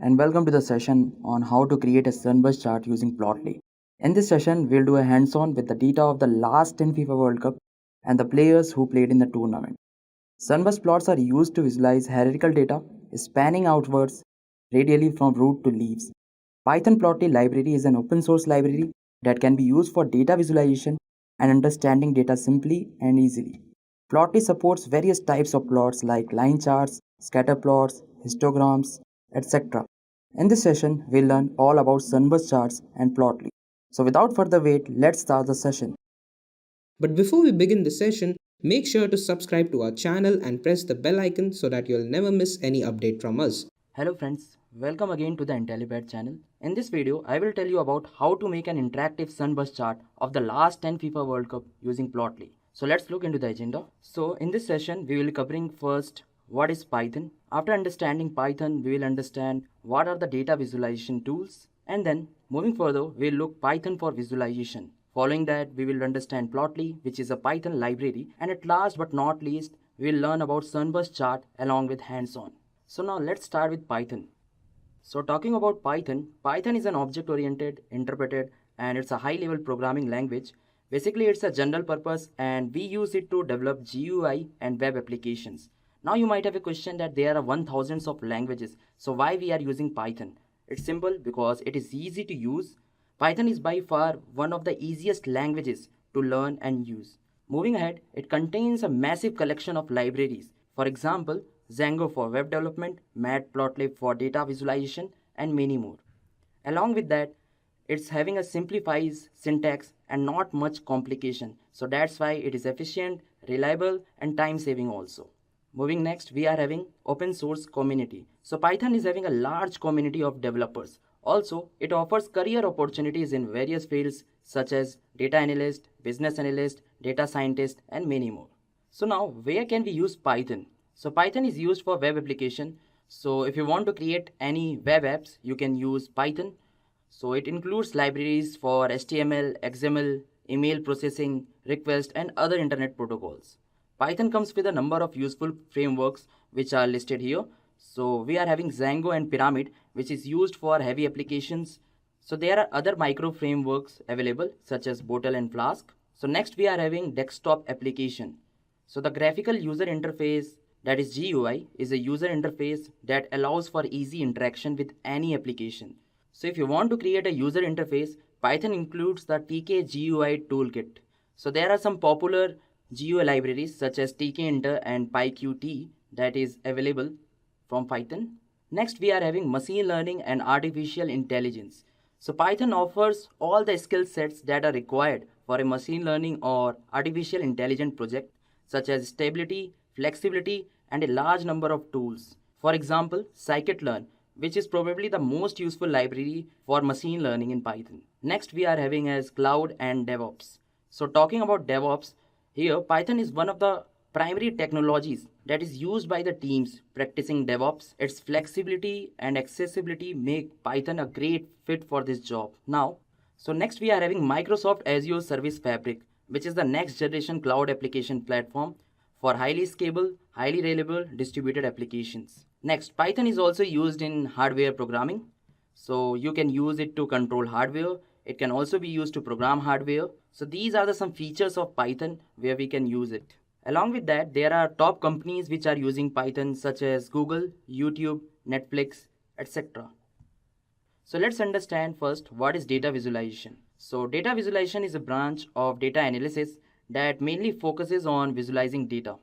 and welcome to the session on how to create a Sunburst chart using Plotly. In this session, we'll do a hands-on with the data of the last 10 FIFA World Cup and the players who played in the tournament. Sunburst plots are used to visualize hierarchical data spanning outwards radially from root to leaves. Python Plotly library is an open source library that can be used for data visualization and understanding data simply and easily. Plotly supports various types of plots like line charts, scatter plots, histograms, etc. In this session, we'll learn all about Sunburst charts and Plotly. So without further wait, let's start the session. But before we begin the session, make sure to subscribe to our channel and press the bell icon so that you'll never miss any update from us. Hello friends, welcome again to the Intellipaat channel. In this video, I will tell you about how to make an interactive Sunburst chart of the last 10 FIFA World Cup using Plotly. So let's look into the agenda. So in this session, we will be covering first what is Python. After understanding Python, we will understand what are the data visualization tools. And then moving further, we will look Python for visualization. Following that, we will understand Plotly, which is a Python library. And at last but not least, we will learn about Sunburst chart along with hands-on. So now let's start with Python. So talking about Python, Python is an object-oriented, interpreted, and it's a high-level programming language. Basically, it's a general purpose and we use it to develop GUI and web applications. Now you might have a question that there are 1000s of languages. So why we are using Python? It's simple because it is easy to use. Python is by far one of the easiest languages to learn and use. Moving ahead, it contains a massive collection of libraries. For example, Django for web development, Matplotlib for data visualization, and many more. Along with that, it's having a simplified syntax and not much complication. So that's why it is efficient, reliable, and time saving also. Moving next, we are having open source community. So Python is having a large community of developers. Also, it offers career opportunities in various fields such as data analyst, business analyst, data scientist, and many more. So now, where can we use Python? So Python is used for web application. So if you want to create any web apps, you can use Python. So it includes libraries for HTML, XML, email processing, request, and other internet protocols. Python comes with a number of useful frameworks which are listed here. So we are having Django and Pyramid, which is used for heavy applications. So there are other micro frameworks available such as Bottle and Flask. So next we are having desktop application. So the graphical user interface, that is GUI, is a user interface that allows for easy interaction with any application. So if you want to create a user interface, Python includes the TK GUI toolkit. So there are some popular GUI libraries such as tkinter and pyqt that is available from Python. Next we are having machine learning and artificial intelligence. So Python offers all the skill sets that are required for a machine learning or artificial intelligence project such as stability, flexibility, and a large number of tools. For example, scikit-learn, which is probably the most useful library for machine learning in Python. Next we are having as cloud and DevOps. So talking about DevOps, here Python is one of the primary technologies that is used by the teams practicing DevOps. Its flexibility and accessibility make Python a great fit for this job. Now, so next we are having Microsoft Azure Service Fabric, which is the next generation cloud application platform for highly scalable, highly reliable distributed applications. Next, Python is also used in hardware programming. So you can use it to control hardware. It can also be used to program hardware. So these are some features of Python where we can use it. Along with that, there are top companies which are using Python such as Google, YouTube, Netflix, etc. So let's understand first what is data visualization. So data visualization is a branch of data analysis that mainly focuses on visualizing data.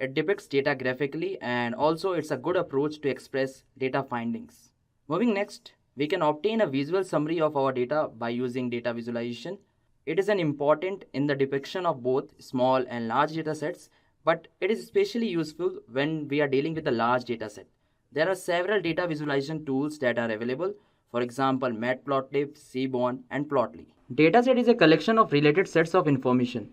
It depicts data graphically and also it's a good approach to express data findings. Moving next, we can obtain a visual summary of our data by using data visualization. It is an important in the depiction of both small and large data sets, but it is especially useful when we are dealing with a large data set. There are several data visualization tools that are available. For example, Matplotlib, Seaborn, and Plotly. Dataset is a collection of related sets of information.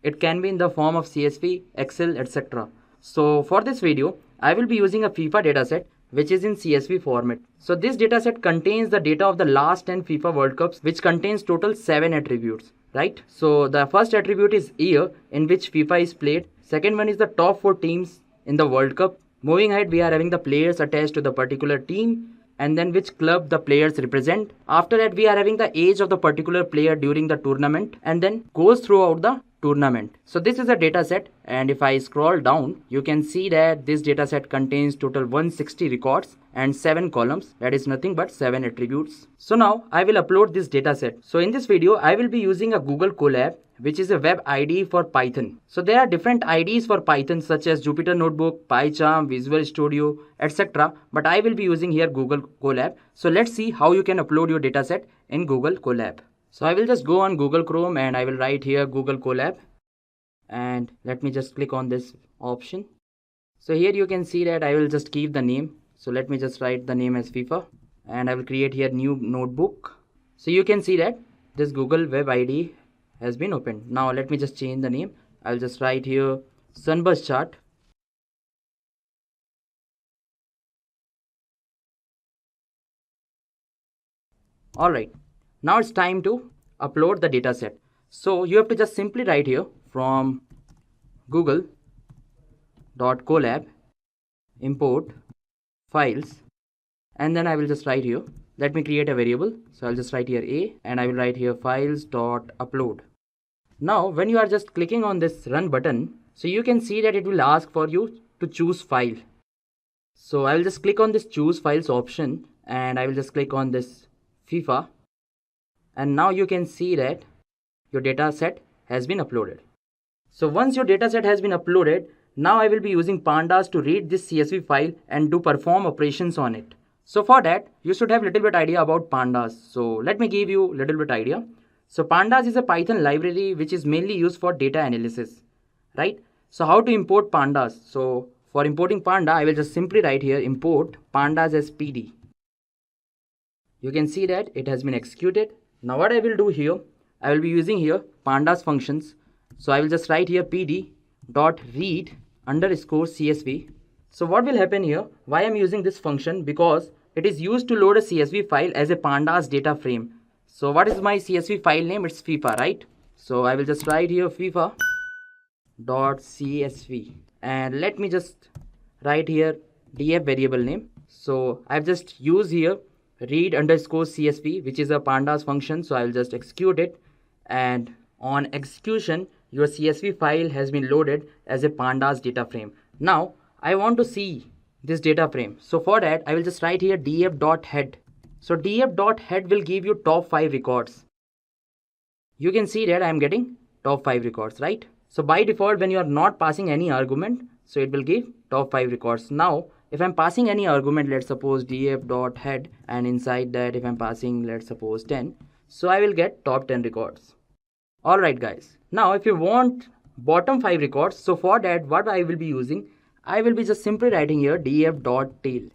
It can be in the form of CSV, Excel, etc. So for this video, I will be using a FIFA dataset which is in CSV format. So this dataset contains the data of the last 10 FIFA World Cups, which contains total 7 attributes, right? So the first attribute is year in which FIFA is played. Second one is the top 4 teams in the World Cup. Moving ahead, we are having the players attached to the particular team. and then which club the players represent. After that, we are having the age of the particular player during the tournament, and then goes throughout the tournament. So this is a data set, and if I scroll down, you can see that this data set contains total 160 records and 7 columns. That is nothing but 7 attributes. So now I will upload this data set. So in this video, I will be using a Google Colab, which is a web IDE for Python. So there are different IDEs for Python such as Jupyter Notebook, PyCharm, Visual Studio, etc. But I will be using here Google Colab. So let's see how you can upload your dataset in Google Colab. So I will just go on Google Chrome and I will write here Google Colab. And let me just click on this option. So here you can see that I will just keep the name. So let me just write the name as FIFA. And I will create here new notebook. So you can see that this Google Web IDE has been opened. Now let me just change the name. I'll just write here Sunburst chart. Alright, now it's time to upload the dataset. So you have to just simply write here from google.colab import files, and then I will just write here, let me create a variable. So I'll just write here a, and I will write here files.upload. Now when you are just clicking on this run button, so you can see that it will ask for you to choose file. So I will just click on this choose files option, and I will just click on this FIFA, and now you can see that your data set has been uploaded. So once your data set has been uploaded, now I will be using Pandas to read this CSV file and do perform operations on it. So for that, you should have little bit idea about Pandas. So let me give you little bit idea. So Pandas is a Python library which is mainly used for data analysis, right? So how to import Pandas? So for importing Panda, I will just simply write here import Pandas as PD. You can see that it has been executed. Now what I will do here, I will be using here Pandas functions. So I will just write here pd.read_CSV. So what will happen here, why I am using this function? Because it is used to load a CSV file as a Pandas data frame. So what is my CSV file name? It's FIFA, right? So I will just write here FIFA.csv, and let me just write here df variable name. So I've just used here read_CSV, which is a Pandas function. So I will just execute it, and on execution your CSV file has been loaded as a Pandas data frame. Now I want to see this data frame. So for that, I will just write here df.head. So df.head will give you top 5 records. You can see that I am getting top 5 records, right? So by default, when you are not passing any argument, so it will give top 5 records. Now if I'm passing any argument, let's suppose df.head, and inside that if I'm passing, let's suppose 10, so I will get top 10 records. Alright guys, now if you want bottom 5 records, so for that what I will be using, I will be just simply writing here df.tail,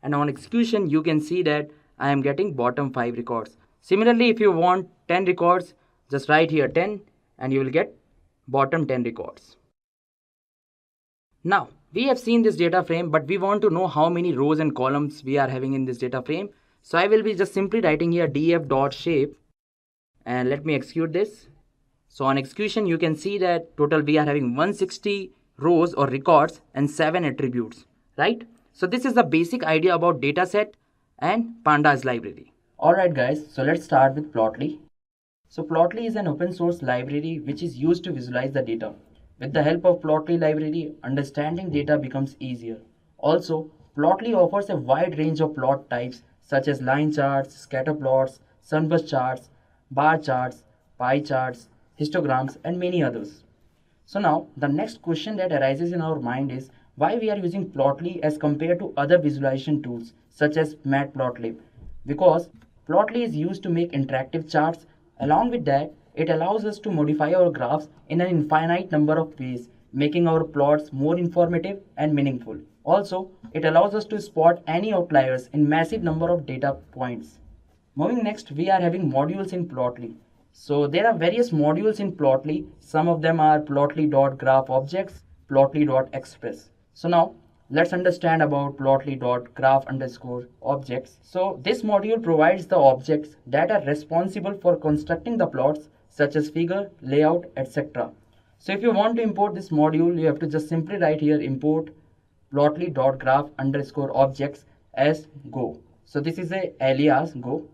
and on execution you can see that I am getting bottom 5 records. Similarly, if you want 10 records, just write here 10 and you will get bottom 10 records. Now we have seen this data frame, but we want to know how many rows and columns we are having in this data frame. So I will be just simply writing here df.shape, and let me execute this. So on execution you can see that total we are having 160 rows or records and 7 attributes, right? So this is the basic idea about dataset and Pandas library. Alright guys, so let's start with Plotly. So Plotly is an open source library which is used to visualize the data. With the help of Plotly library, understanding data becomes easier. Also, Plotly offers a wide range of plot types such as line charts, scatter plots, sunburst charts, bar charts, pie charts, histograms, and many others. So now the next question that arises in our mind is why we are using Plotly as compared to other visualization tools such as Matplotlib. Because Plotly is used to make interactive charts. Along with that, it allows us to modify our graphs in an infinite number of ways, making our plots more informative and meaningful. Also, it allows us to spot any outliers in massive number of data points. Moving next, we are having modules in Plotly. So there are various modules in Plotly. Some of them are plotly.graphObjects, plotly.express. So now let's understand about plotly.graph_objects. So this module provides the objects that are responsible for constructing the plots such as figure, layout, etc. So if you want to import this module, you have to just simply write here import plotly.graph_objects, as go. So this is a alias go.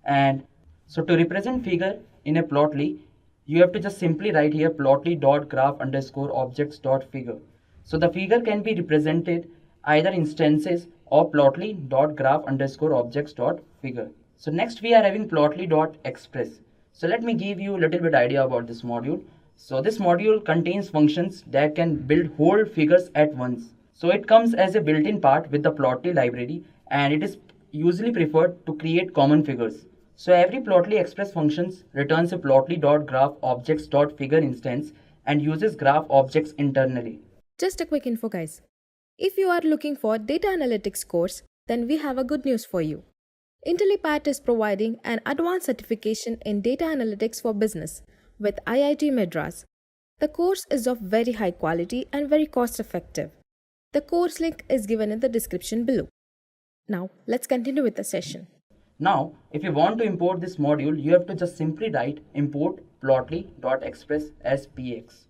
And so to represent figure in a plotly, you have to just simply write here plotly dot graph underscore objects dot figure. So the figure can be represented either instances or plotly dot graph underscore objects dot figure. So next we are having plotly dot express. So let me give you a little bit idea about this module. So this module contains functions that can build whole figures at once. So it comes as a built-in part with the plotly library, and it is usually preferred to create common figures. So every plotly express functions returns a plotly.graph_objects.figure instance and uses graph objects internally. Just a quick info, guys. If you are looking for data analytics course, then we have a good news for you. Intellipaat is providing an advanced certification in data analytics for business with IIT Madras. The course is of very high quality and very cost effective. The course link is given in the description below. Now, let's continue with the session. Now, if you want to import this module, you have to just simply write import plotly.express as px,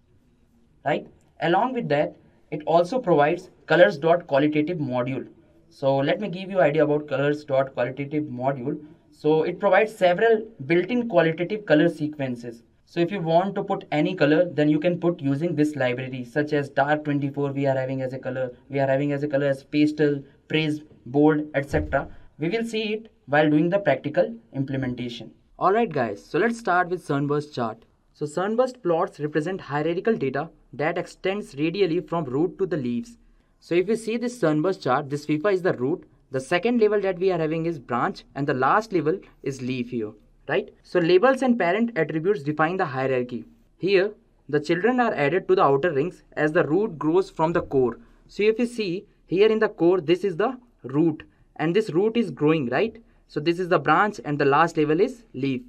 right? Along with that, it also provides colors.qualitative module. So let me give you idea about colors.qualitative module. So it provides several built-in qualitative color sequences. So if you want to put any color, then you can put using this library, such as dark 24 we are having as a color, we are having as a color as pastel, prism, bold, etc. We will see it while doing the practical implementation. Alright guys, so let's start with Sunburst chart. So Sunburst plots represent hierarchical data that extends radially from root to the leaves. So if you see this Sunburst chart, this FIFA is the root, the second level that we are having is branch, and the last level is leaf here, right? So labels and parent attributes define the hierarchy. Here, the children are added to the outer rings as the root grows from the core. So if you see here in the core, this is the root, and this root is growing, right? So this is the branch and the last level is leaf.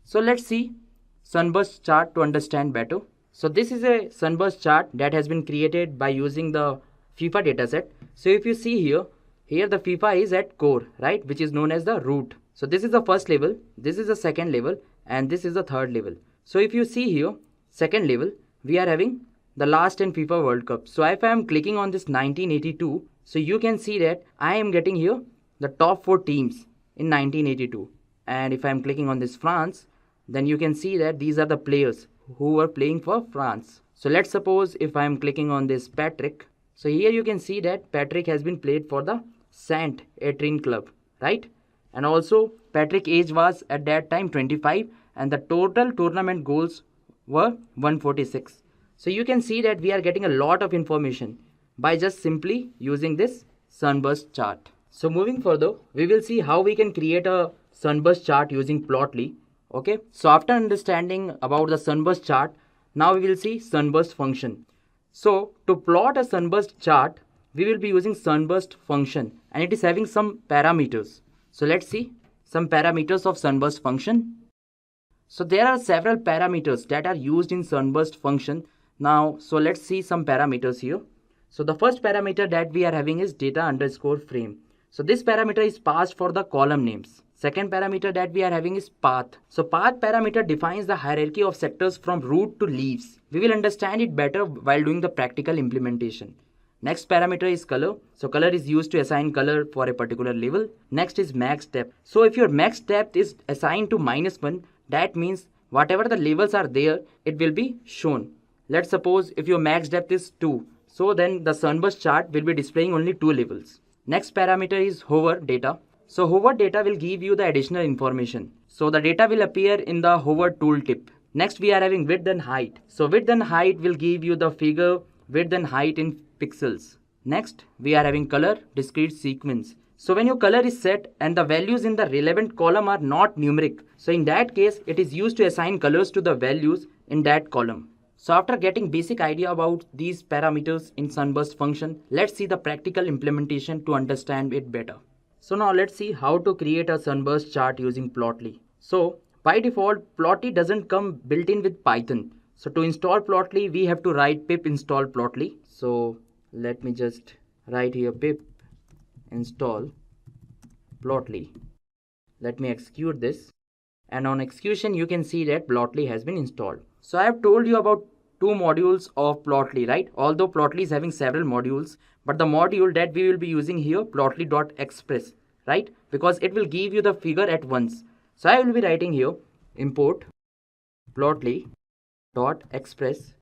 So let's see Sunburst chart to understand better. So this is a Sunburst chart that has been created by using the FIFA dataset. So if you see here the FIFA is at core, right, which is known as the root. So this is the first level, this is the second level, and this is the third level. So if you see here, second level, we are having the last 10 FIFA World Cup. So if I am clicking on this 1982, so you can see that I am getting here the top 4 teams in 1982. And if I am clicking on this France, then you can see that these are the players who were playing for France. So let's suppose if I am clicking on this Patrick, so here you can see that Patrick has been played for the Saint Etienne club, right? And also Patrick age was at that time 25 and the total tournament goals were 146. So you can see that we are getting a lot of information by just simply using this Sunburst chart. So moving further, we will see how we can create a Sunburst chart using Plotly. Okay, so after understanding about the Sunburst chart, now we will see Sunburst function. So to plot a Sunburst chart, we will be using Sunburst function and it is having some parameters. So let's see some parameters of Sunburst function. So there are several parameters that are used in Sunburst function. Now, so let's see some parameters here. So the first parameter that we are having is data underscore frame. So this parameter is passed for the column names. Second parameter that we are having is path. So path parameter defines the hierarchy of sectors from root to leaves. We will understand it better while doing the practical implementation. Next parameter is color. So color is used to assign color for a particular level. Next is max depth. So if your max depth is assigned to -1, that means whatever the levels are there, it will be shown. Let's suppose if your max depth is 2. So then the Sunburst chart will be displaying only 2 levels. Next parameter is hover data. So hover data will give you the additional information. So the data will appear in the hover tooltip. Next we are having width and height. So width and height will give you the figure width and height in pixels. Next we are having color discrete sequence. So when your color is set and the values in the relevant column are not numeric, so in that case it is used to assign colors to the values in that column. So after getting basic idea about these parameters in Sunburst function, let's see the practical implementation to understand it better. So now let's see how to create a Sunburst chart using Plotly. So by default, Plotly doesn't come built in with Python. So to install Plotly, we have to write pip install Plotly. So let me just write here pip install Plotly. Let me execute this. And on execution, you can see that Plotly has been installed. So I have told you about two modules of Plotly, right? Although Plotly is having several modules, but the module that we will be using here, plotly.express, right? Because it will give you the figure at once. So I will be writing here import plotly.express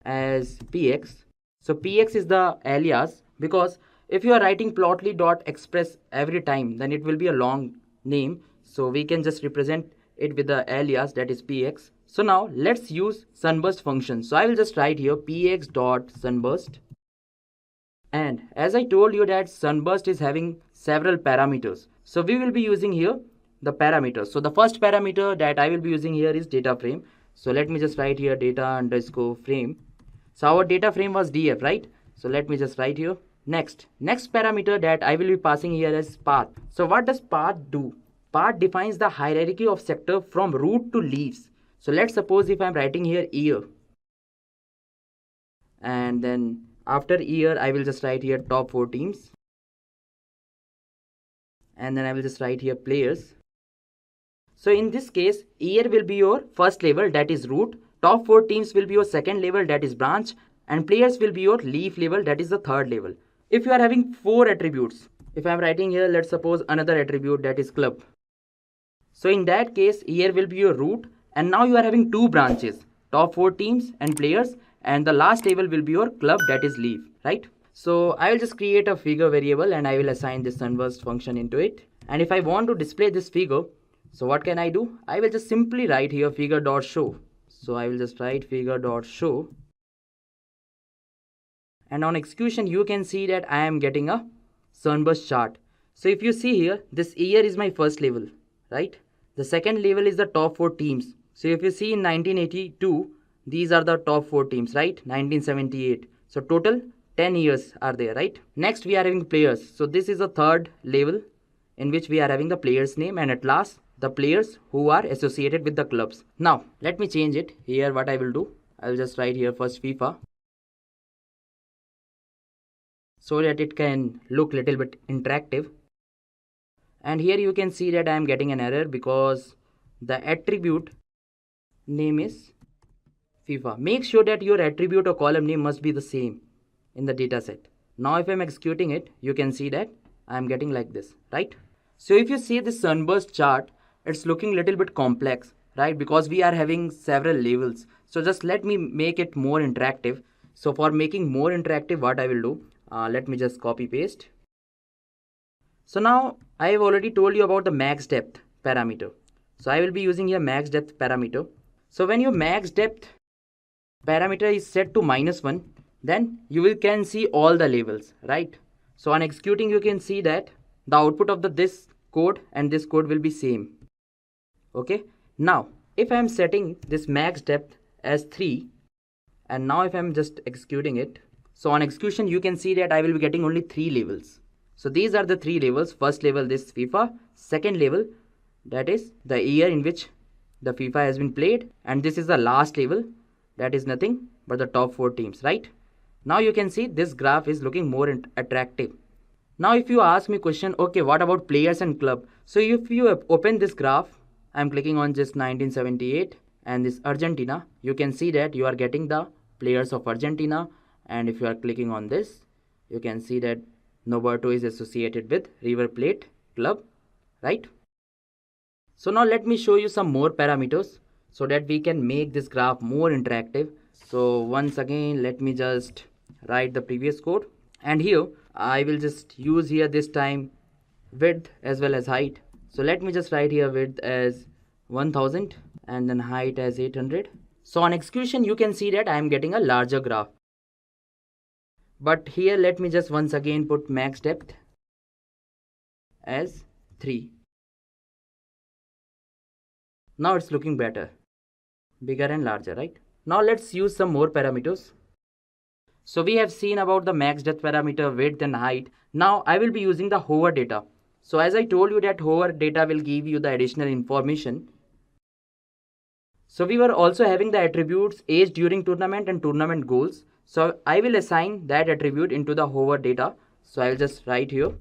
as px. So px is the alias, because if you are writing plotly.express every time, then it will be a long name. So we can just represent it with the alias, that is px. So now let's use sunburst function. So I will just write here px.sunburst. And as I told you that sunburst is having several parameters, so we will be using here the parameters. So the first parameter that I will be using here is data frame. So let me just write here data underscore frame. So our data frame was df, right? So let me just write here. Next parameter that I will be passing here is path. So what does path do? Path defines the hierarchy of sector from root to leaves. So let's suppose if I'm writing here year, and then after year I will just write here top 4 teams, and then I will just write here players. So in this case, year will be your first level, that is root, top 4 teams will be your second level, that is branch, and players will be your leaf level, that is the third level. If you are having 4 attributes, if I am writing here, let's suppose another attribute, that is club. So in that case, year will be your root, and now you are having 2 branches, top 4 teams and players, and the last level will be your club, that is leaf, right? So I will just create a figure variable and I will assign this sunburst function into it. And if I want to display this figure, so what can I do? I will just simply write here figure.show. So I will just write figure.show. And on execution, you can see that I am getting a sunburst chart. So if you see here, this year is my first level, right? The second level is the top 4 teams. So if you see in 1982, these are the top 4 teams, right? 1978. So total 10 years are there, right? Next we are having players. So this is the third level in which we are having the players name, and at last the players who are associated with the clubs. Now let me change it here. What I will do, I will just write here first FIFA, so that it can look little bit interactive. And here you can see that I am getting an error because the attribute name is FIFA. Make sure that your attribute or column name must be the same in the data set. Now if I am executing it, you can see that I am getting like this, right? So if you see this sunburst chart, it's looking little bit complex, right? Because we are having several levels. So just let me make it more interactive. So for making more interactive, what I will do, let me just copy paste. So now I have already told you about the max depth parameter. So I will be using here max depth parameter. So when your max depth parameter is set to -1, then you can see all the levels, right? So on executing, you can see that the output of this code and this code will be same. Okay. Now if I am setting this max depth as 3, and now if I am just executing it, so on execution you can see that I will be getting only 3 levels. So these are the 3 levels. First level, this FIFA. Second level, that is the year in which the FIFA has been played, and this is the last level, that is nothing but the top 4 teams, right? Now you can see this graph is looking more attractive. Now if you ask me question, okay, what about players and club? So if you open this graph, I'm clicking on just 1978 and this Argentina, you can see that you are getting the players of Argentina. And if you are clicking on this, you can see that Noberto is associated with River Plate club, right? So now let me show you some more parameters so that we can make this graph more interactive. So once again, let me just write the previous code, and here I will just use here this time width as well as height. So let me just write here width as 1000 and then height as 800. So on execution, you can see that I am getting a larger graph. But here let me just once again put max depth as 3. Now it's looking better, bigger and larger, right? Now let's use some more parameters. So we have seen about the max depth parameter, width and height. Now I will be using the hover data. So as I told you that hover data will give you the additional information. So we were also having the attributes age during tournament and tournament goals. So I will assign that attribute into the hover data. So I'll just write here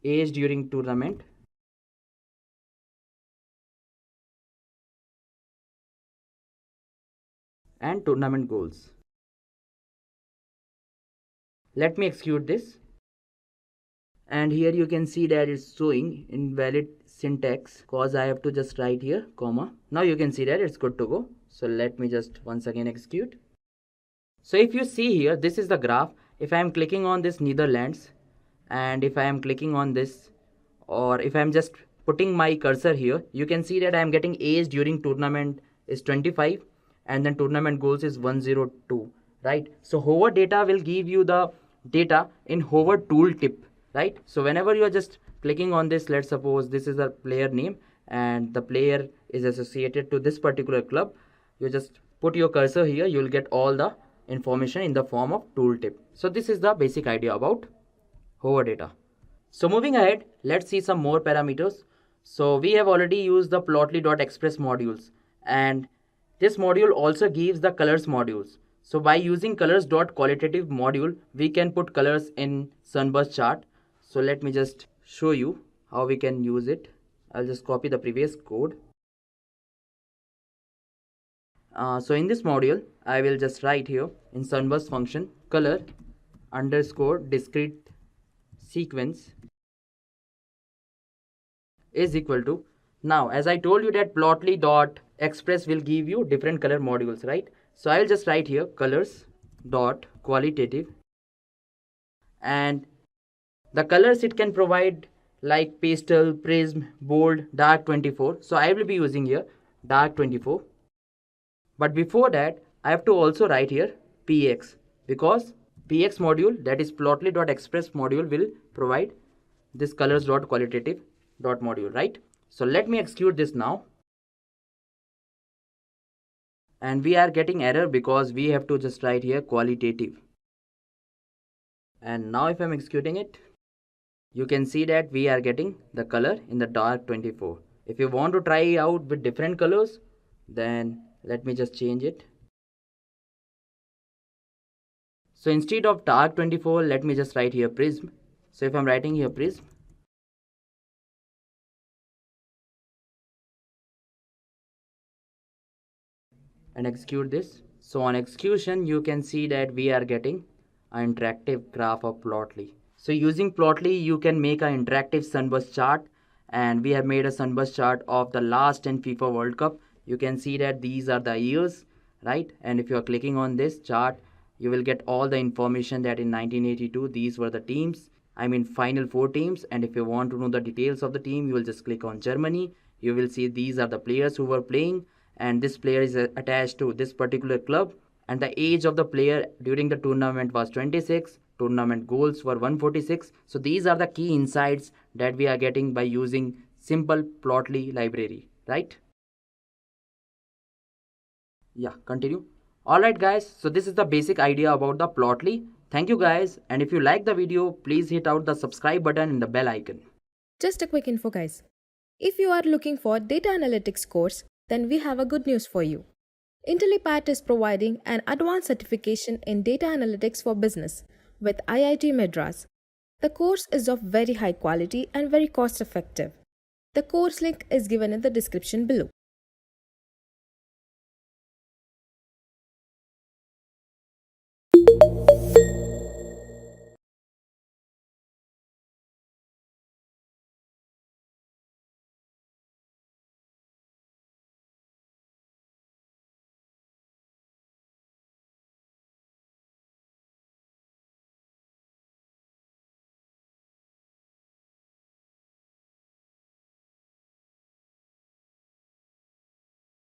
age during tournament and tournament goals. Let me execute this. And here you can see that it's showing invalid syntax cause I have to just write here comma. Now you can see that it's good to go. So let me just once again execute. So if you see here, this is the graph. If I am clicking on this Netherlands, and if I am clicking on this, or if I am just putting my cursor here, you can see that I am getting age during tournament is 25 and then tournament goals is 102, right? So hover data will give you the data in hover tooltip, right? So whenever you are just clicking on this, let's suppose this is a player name and the player is associated to this particular club, you just put your cursor here, you will get all the information in the form of tooltip. So this is the basic idea about hover data. So moving ahead, let's see some more parameters. So we have already used the plotly.express modules, and this module also gives the colors modules. So by using colors.qualitative module, we can put colors in Sunburst chart. So let me just show you how we can use it. I'll just copy the previous code. So in this module, I will just write here in Sunburst function color underscore discrete sequence is equal to, now as I told you that plotly dot express will give you different color modules, right? So I'll just write here colors dot qualitative, and the colors it can provide like pastel, prism, bold, dark 24. So I will be using here dark 24. But before that, I have to also write here px, because px module, that is plotly.express module, will provide this colors.qualitative dot module, right? So let me execute this now. And we are getting error because we have to just write here qualitative. And now if I'm executing it, you can see that we are getting the color in the dark 24. If you want to try out with different colors, then let me just change it. So instead of dark 24, let me just write here prism. So if I'm writing here prism, and execute this. So on execution, you can see that we are getting an interactive graph of Plotly. So using Plotly, you can make an interactive Sunburst chart, and we have made a Sunburst chart of the last 10 FIFA World Cup. You can see that these are the years, right? And if you are clicking on this chart, you will get all the information that in 1982 these were the teams, I mean final 4 teams. And if you want to know the details of the team, you will just click on Germany. You will see these are the players who were playing, and this player is attached to this particular club, and the age of the player during the tournament was 26. Tournament goals were 146. So these are the key insights that we are getting by using simple Plotly library, right? Yeah, continue. Alright guys, so this is the basic idea about the Plotly. Thank you guys, and if you like the video, please hit out the subscribe button and the bell icon. Just a quick info, guys. If you are looking for data analytics course, then we have a good news for you. Intellipaat is providing an advanced certification in data analytics for business with IIT Madras. The course is of very high quality and very cost effective. The course link is given in the description below.